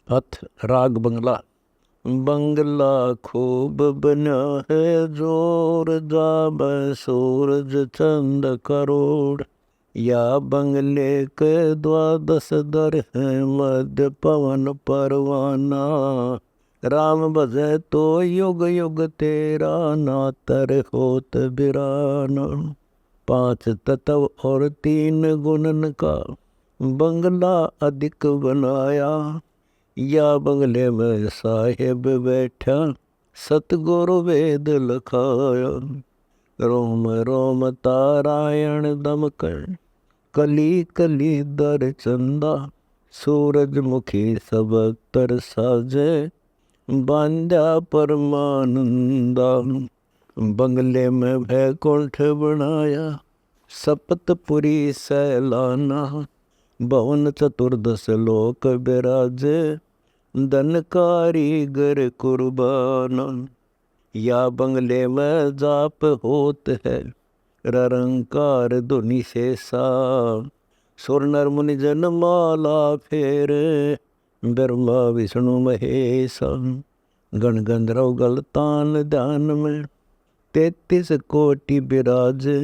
हथ राग बंगला। बंगला खूब बना है जोर, जाबे सूरज चंद करोड़। या बंगले के द्वादश दर है, मध्य पवन परवाना। राम भजे तो युग युग तेरा, नातर होत बिराना। 5 तत्व और 3 गुणन का बंगला अधिक बनाया। या बंगले में साहेब बैठा, सतगुरु वेद लखाया। रोम रोम तारायण दमकण, कली कली दर चंदा। सूरजमुखी सब अख्तर साजे, बांधा परमानंदा। बंगले में वैकुंठ बनाया, सपतपुरी सैलाना। भवन चतुर्दश लोक बिराजे, धन कारीगर कुर्बाना। या बंगले में जाप होत है, ररंकार धुनि शेषा। सुर नर मुनि जन माला फेरे, ब्रह्मा विष्णु महेशा। गण गंधर्व गलतान ध्यान में, 33 कोटि बिराजे।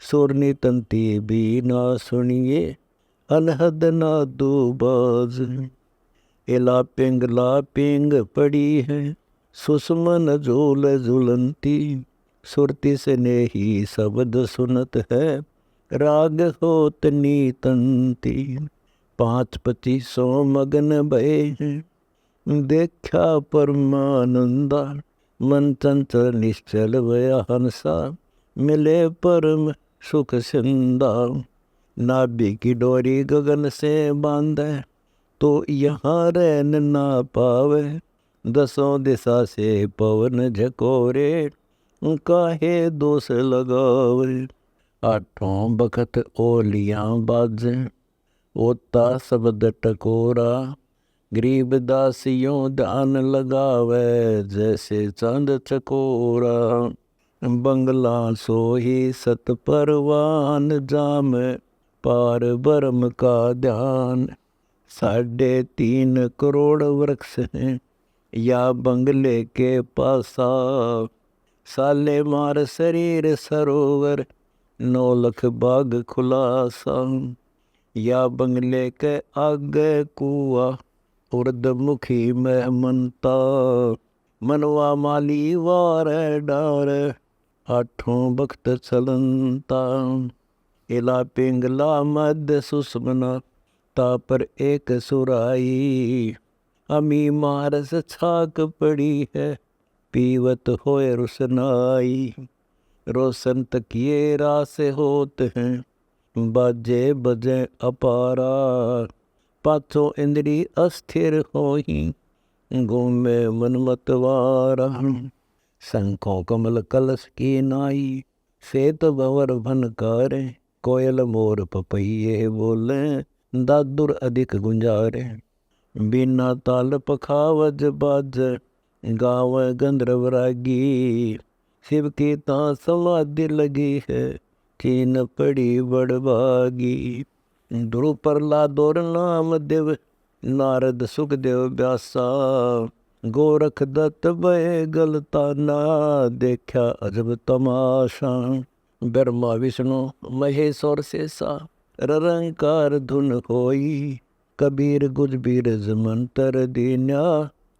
सुरनी तंती बीना सुनिए, अनहद नादू बाज। लापिंग पड़ी है, सुषमन झूल झुलंती। सुरति से नेही शब्द सुनत है, राग होत नीतंती। 5-25 मगन भये हैं, देखा परमानंदा। मन चंचल निश्चल वया हंसा, मिले परम सुख सिंदा। नाभि की डोरी गगन से बांधे, तो यहाँ रहन ना पावे। 10 दिशा से पवन झकोरे, काहे दोष लगावे। 8 बखत ओलियां बाजे, ओता शब्द टकोरा। गरीब दासियों ध्यान लगावे, जैसे चांद चकोरा। बंगला सोही सत परवान, जाम पार ब्रह्म का ध्यान। 3.5 करोड़ वृक्ष हैं, या बंगले के पासा। साले मार शरीर सरोवर, 9 लाख बाग खुलासा। या बंगले के आगे कुआ, उर्दमुखी में मनता। मनवा माली वार डार, 8 भक्त चलनता। इला पिंगला मध्य सुषमना, तापर एक सुराई। अमी मारस छाक पड़ी है, पीवत होए रुसनाई। रोशन तकिए रास होत हैं, बाजे बजे अपारा। 5 इंद्री अस्थिर होही, घूमे मन मतवारा। शंखों कमल कलश की नाई, श्वेत भंवर भनकारे। कोयल मोर पपैये बोले, दादुर अधिक गुंजारे। बिना ताल पखावज बाज, गाँव गंधर्व रागी। शिव की ता समाधि लगी है, चीन पड़ी बड़भागी। ध्रुव प्रहलाद और नाम देव, नारद सुखदेव व्यासा। गोरख दत्त भय गलताना, देखा अजब तमाशा। ब्रह्मा विष्णु महेश और शेषा, ररंकार धुन होई। कबीर गुजबीर मंतर दीन्या,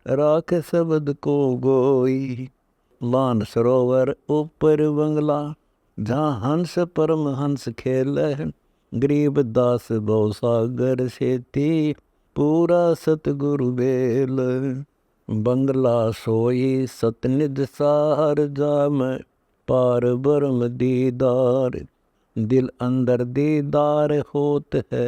राख शब्द को गोई। मान सरोवर ऊपर बंगला, जहाँ हंस परम हंस खेले। गरीब दास भवसागर सेती, पूरा सतगुरु बेल। बंगला सोई सतनिध सार, जाम पार ब्रह्म दीदार। दिल अंदर दीदार होत है,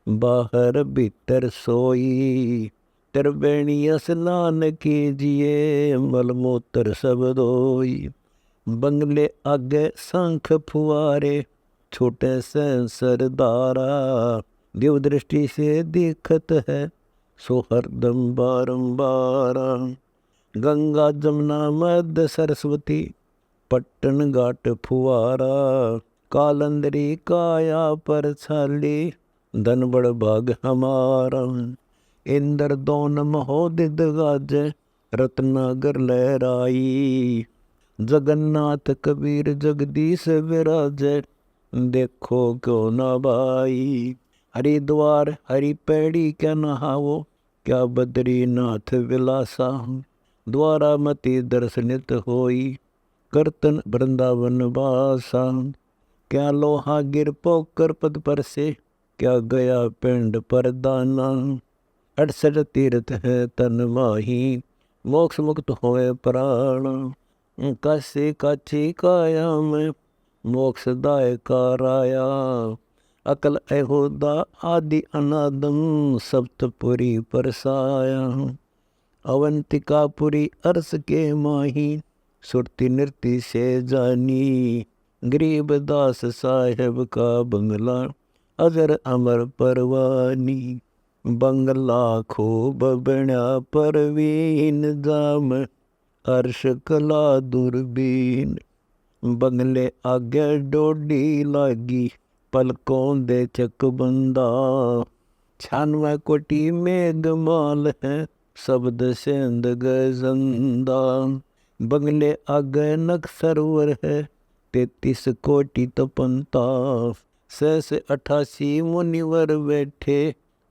बाहर भीतर सोई। त्रिवेणी स्नान कीजिए, मलमूत्र सब धोई। बंगले आगे शंख फुआरे, छोटे से सरदारा। दिव दृष्टि से दिखत है, सो हरदम बारंबार। गंगा जमुना मध्य सरस्वती, पट्टन घाट फुआरा। कालंदरी काया पर छाली, धन बड़ भाग हमारा। इंद्र दोन महोदित गाजे, रत्नागर लहराई। जगन्नाथ कबीर जगदीश विराजे, देखो क्यों न भाई। हरिद्वार हरि पैड़ी क्या नहावो, क्या बद्रीनाथ विलासा। द्वारामती दर्शनित होई, करतन वृंदावन वासा। क्या लोहा गिर पोकर पद पर से, क्या गया पिंड पर दाना। 68 तीर्थ है तन माही, मोक्ष मुक्त होए प्राण। काशी काची काया में, मोक्ष दाय का राया। अकल ऐहोदा आदि अनादम, सप्तपुरी परसाया। अवंतिकापुरी अर्स के माही, सुरति नृति से जानी। गरीबदास साहेब का बंगला, अजर अमर परवानी। बंगला खूब बण्या परवीन, जाम अर्श कला दूरबीन। बंगले आगे डोडी लागी, पलकों दे चक बंदा। 96 कोटि मेघमाल है, शब्द सेंद गजंदा। बंगले आगे नख सरोवर है, 33 कोटि तपंता। 688 मुनिवर बैठे,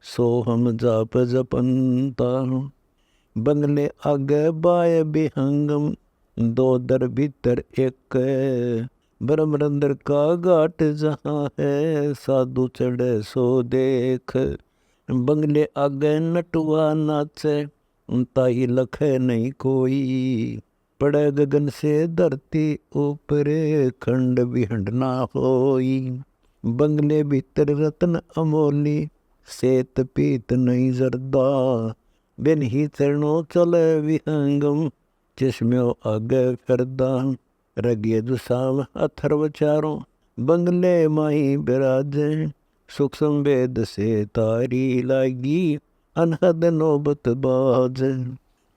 सोहम जाप जपंता। बंगले आगे बाय बिहंगम, 2 दर भीतर एक। ब्रह्मरंद्र का घाट जहाँ है, साधु चढ़े सो देख। बंगले आगे नटुआ नाचे, ताई लखे नहीं कोई। पड़े गगन से धरती ऊपरे, खंड विहंड ना होई। बंगले भीतर रत्न अमोली, सेत पीत नहीं जरदा। बिन ही चरणों चले विहंगम, चश्म्यों आगे फिरदा। रगिय दुसाम अथर्व चारों, बंगले माही बिराजे। सुख संवेद से तारी लागी, अनहद नौबत बाज।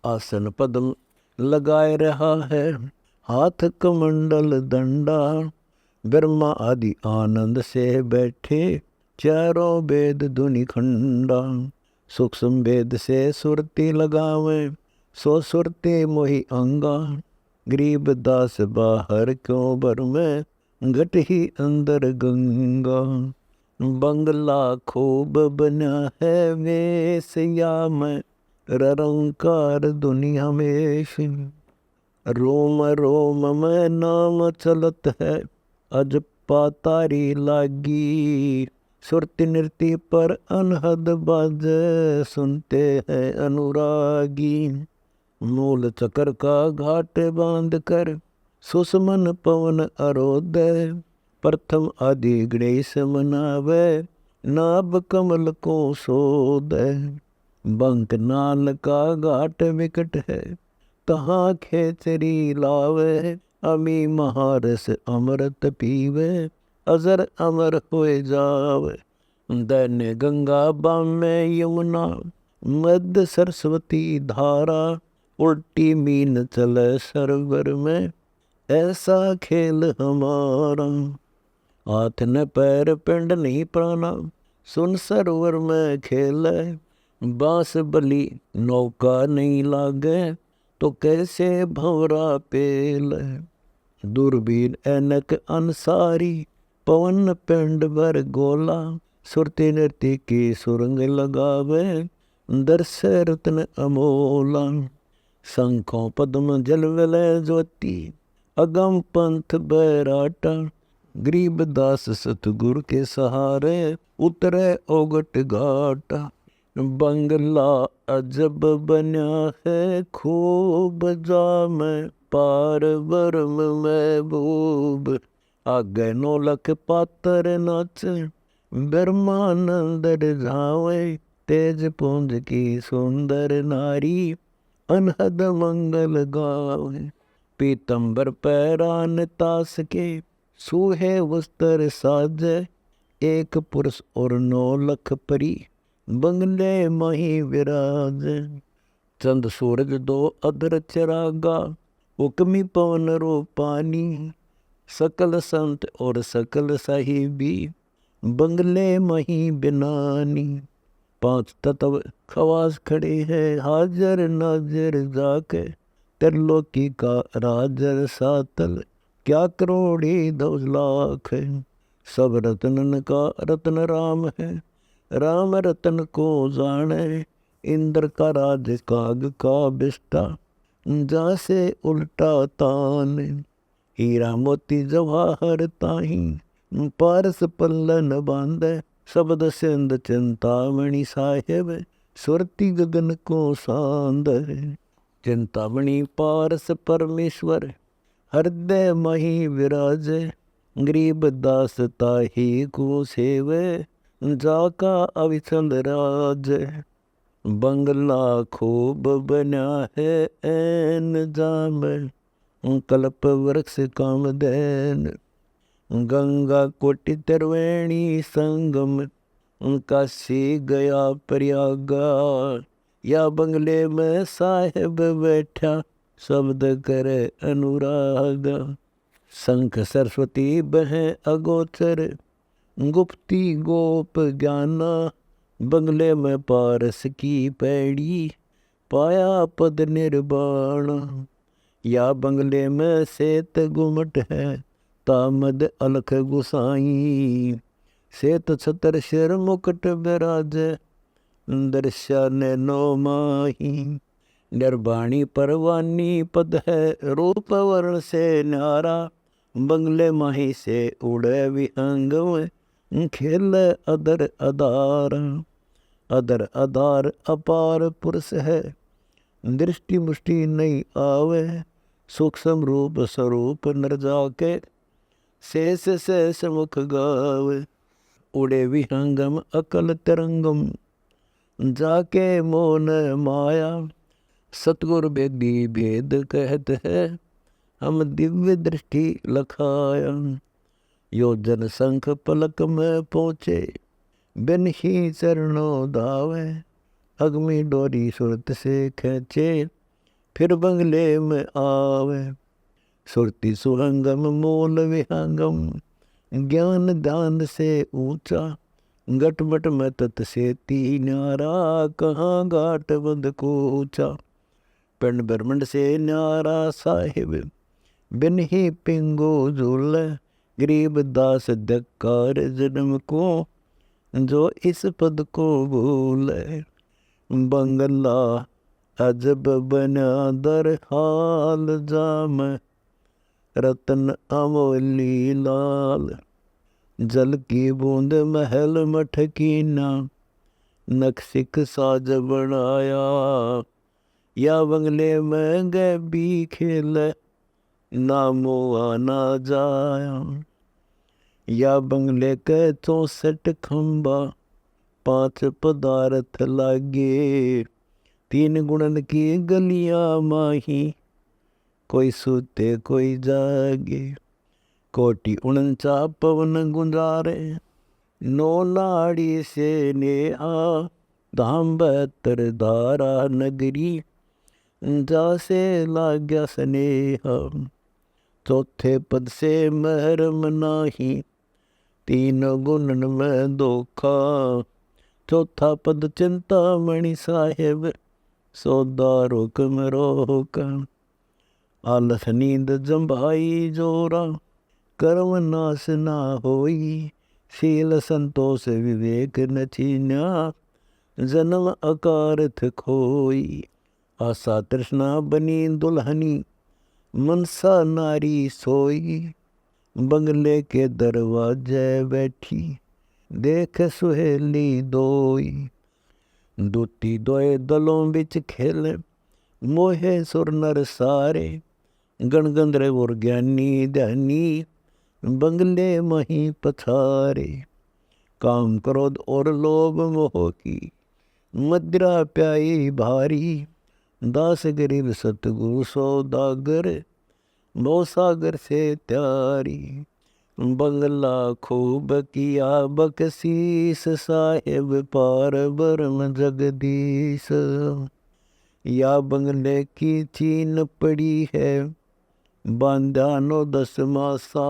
आसन पद्म लगाए रहा है, हाथ कमंडल दंडा। ब्रह्मा आदि आनंद से बैठे, चारों वेद धुनि खंडा। सुख संवेद से सुरती लगावे, सो सुरती मोहि अंगा। गरीब दास बाहर क्यों भर में, घट ही अंदर गंगा। बंगला खूब बना है वेश्या में, ररंकार दुनिया में। रोम रोम में नाम चलत है, अज पातारी लागी। सुरति नृत्य पर अनहद बाजे, सुनते हैं अनुरागी। मूल चक्र का घाट बांध कर, सुषमन पवन अरोदय। प्रथम आदि गणेश मनावे, नाभ कमल को सोदय। बंक नाल का घाट विकट है, तहाँ खेचरी लावे। अमी महारस अमृत पीवे, अजर अमर होए जावे। दैन्य गंगा बामे यमुना, मध्य सरस्वती धारा। उल्टी मीन चले सरोवर में, ऐसा खेल हमारा। हाथ न पैर पिंड नहीं प्राणा, सुन सरोवर में खेले। बांस बली नौका नहीं लागे, तो कैसे भंवरा पेल। दूरबीन ऐनक अंसारी, पवन पिंड भर गोला। सुरती नृत्य की सुरंग लगावे, दर्श रत्न अमोला। शंखों पद्म जल विलय ज्योति, अगम पंथ बैराटा। गरीब दास सतगुरु के सहारे, उतरे ओगट घाटा। बंगला अजब बन्या है खूब, जाम पार बरम महबूब। आगे 9 लख पातर नाचे, ब्रह्मानंद जावे। तेज पुंज की सुंदर नारी, अनहद मंगल गावे। पीतंबर पैरान तास के, सूहे वस्त्र साजे। एक पुरुष और 9 लख परी, बंगले माही विराज। चंद सूरज 2 अधर चरागा, हुक्मी पवन रूपानी। सकल संत और सकल साहिबी, बंगले माही बिनानी। पांच तत्व खवास खड़े हैं, हाजर नाजर जाके त्रिलोकी का राजर सातल, क्या करोड़ी 10 लाख है। सब रत्नन का रत्न राम है, राम रतन को जाने, इंद्र का राज काग का बिस्टा, जा से उल्टा तान, हीरा मोती जवाहर ताही, पारस पल्लन बांधे, शब्द सिंध चिंतामणि साहेब, सुरती गगन को सांद। चिंतामणि पारस परमेश्वर, हृदय मही विराजे, गरीब दास ताही को सेवे, जाका अविचल राज। बंगला खूब बना है ऐन जाम, कल्प वृक्ष कामधेन, गंगा कोटि त्रिवेणी संगम, काशी गया प्रयागा, या बंगले में साहेब बैठा, शब्द करे अनुराग। शंख सरस्वती बहे अगोचर, गुप्ती गोप ज्ञाना, बंगले में पारस की पैड़ी, पाया पद निर्वाण। या बंगले में सेत गुमट है, तामद अलख गुसाई, सेत छतर शिर मुकुट बिराजे, दर्शा नैनो माही। निर्वाणी परवानी पद है, रूप वर्ण से न्यारा, बंगले माही से उड़े विहंग, खेल अदर अदार। अदर अदार अपार पुरुष है, दृष्टि मुष्टि नहीं आवे, सूक्ष्म रूप स्वरूप नर जाके, शेष शेष मुख गावे। उड़े विहंगम अकल तरंगम, जाके मोन माया, सतगुरु बेदी भेद कहत है, हम दिव्य दृष्टि लखाया। योजन शंख पलक में पहुँचे, बिन ही चरणों धावे, अग्नि डोरी सुरत से खींचे, फिर बंगले में आवे। सुरती सुहंगम मोल विहंगम, ज्ञान दान से ऊंचा, गटमट में तत् से न्यारा, कहाँ घाट बंद को ऊंचा। पिंड ब्रह्मंड से न्यारा साहिब, बिन ही पिंगो झूल, गरीब दास धिक्कार जन्म को, जो इस पद को भूले। बंगला अजब बना दर हाल जाम, रतन अमोली लाल, जल की बूंद महल मठ कीना, नक्सिक साज बनाया। या बंगले में गए भी खेल, नामो आना जाया। या बंगले के 64 खंबा, 5 पदार्थ लागे, 3 गुणन की गलियां माही, कोई सूते कोई जागे। कोटि 49 पवन गुंजारे, 9 नाड़ी से नेहा, धाम 72 धारा नगरी, जासे लाग्या स्नेहा। चौथे पद से महरम नाही, 3 गुणन में धोखा, चौथा पद चिंतामणि साहेब, सौदा रोकम रोका। आलस नींद जम्भाई जोरा, कर्म नाश ना होई, शील संतोष विवेक न छीन्या, जन्म अकारथ खोई। आशा तृष्णा बनी दुल्हनी, मनसा नारी सोई, बंगले के दरवाजे बैठी, देख सुहेली दोई। दूती दोए दलों बिच खेले, मोहे सुर नर सारे, गणगंधर्व और ज्ञानी ध्यानी, बंगले मही पछारे। काम क्रोध और लोभ मोह की, मदिरा प्याई भारी, दास गरीब सतगुरु सौदागर, भवसागर से त्यारी। बंगला खूब किया बकसीस, साहेब पार ब्रह्म जगदीश। या बंगले की चीन पड़ी है, बांधा 9-10 मासा,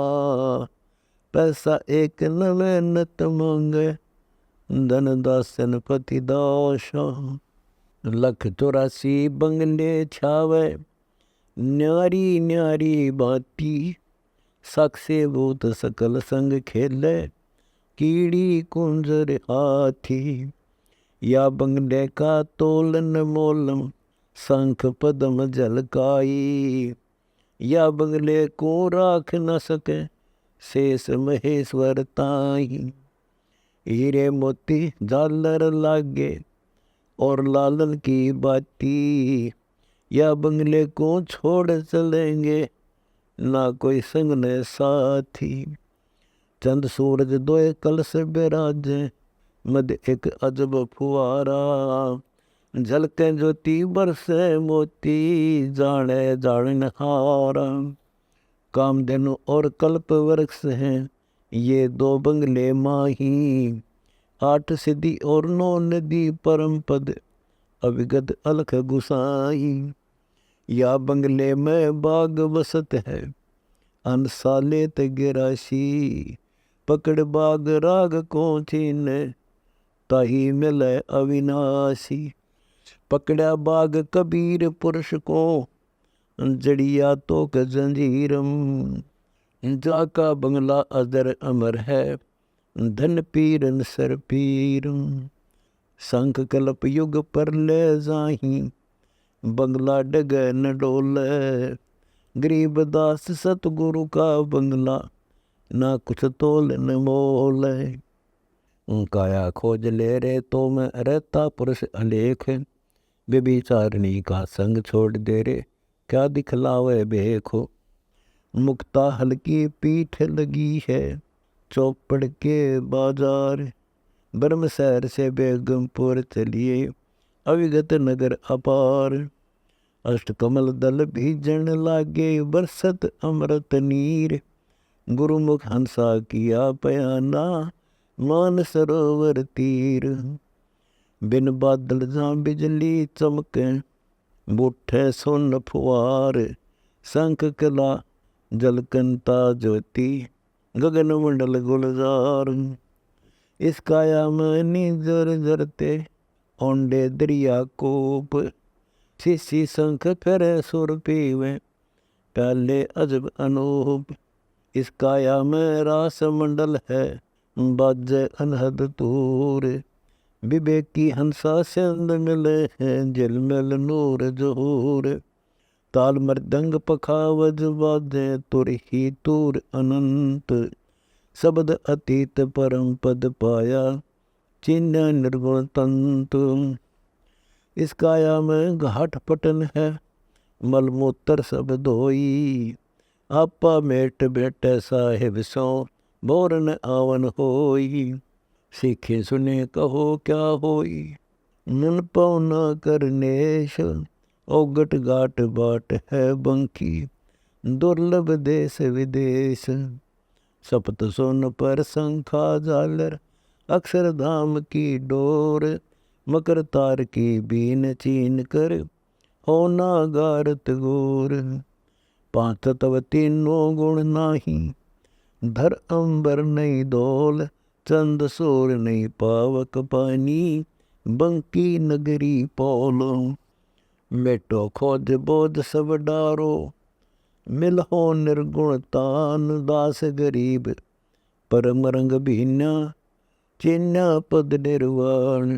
पैसा एक नवे नत मांगे, धन दासन पति दाशा। 184 बंगले छावे न्यारी न्यारी बाती। सख से भूत सकल संग खेले कीड़ी कुंजर हाथी। या बंगले का तोलन मोलम शंख पदम झलकाई। या बंगले को राख न सके शेष महेश्वर ताई। हीरे मोती झालर लागे और लालन की बाती। या बंगले को छोड़ चलेंगे ना कोई संग ने साथी। चंद सूरज दोए कलश बिराजे मद एक अजब फुआरा। झलके ज्योति बरसे मोती जाने जाड़नहारा। कामधेनु और कल्प वृक्ष हैं ये 2 बंगले माही। 8 सिद्धि और 9 नदी परम पद अविगत अलख गुसाई। या बंगले में बाग बसत है अनसाले तगिराशी। पकड़ बाग राग को छीने ताही मिले अविनाशी। पकड़ा बाग कबीर पुरुष को जड़िया तो क जंजीरम। जाका बंगला अदर अमर है धन पीरन सर पीरम। शंख कल्प युग पर ले जाही बंगला डगे न डोले। गरीबदास सतगुरु का बंगला ना कुछ तोल न मोले। काया खोज ले रे तो मैं रहता पुरुष अलेख। व्यभिचारिणी का संग छोड़ दे रे क्या दिखलावे बेखो। मुक्ता हल्की पीठ लगी है चौपड़ के बाजार। ब्रह्मशहर से बेगमपुर चलिए अविगत नगर अपार। अष्टकमल दल भीजन लागे बरसत अमृत नीर। गुरुमुख हंसा किया पयाना मान सरोवर तीर। बिन बादल जहाँ बिजली चमके बूठे सोन फुआर। शंख कला जलकंता ज्योति गगन मंडल गुलजार। इस काया में नीजर जरते ओंडे दरिया कोप। शीशी शंख फेरे सुर पीवे प्याले अजब अनूप। इस काया में रास मंडल है बाजे अनहद तूर। विवेकी हंसा सिंध मिले हैं झिलमिल नूर जोर। ताल मृदंग पखावज बाजे तुर ही तूर अनंत। शब्द अतीत परम पद पाया चिन्ह निर्गुण तंतु। इस काया में घाट पटन है मलमूत्र सब धोई। आपा मेट बेटे साहिब सो बोरन आवन होई। सीखे सुने कहो क्या होई नन पौना करनेश। ओगट घाट बाट है बंकी दुर्लभ देश विदेश। सप्त सोन पर शंखा झालर अक्षरधाम की डोर। मकर तार की बीन चीन कर होना गारत गोर। 5 तत्व तीनों गुण नाही धर अंबर नहीं डोल। चंद सोर नहीं पावक पानी बंकी नगरी पोलो। मेटो खोज बोध सब डारो मिलहो निर्गुण तान। दास गरीब परम रंग भीना चिन्ह पद निर्वाण।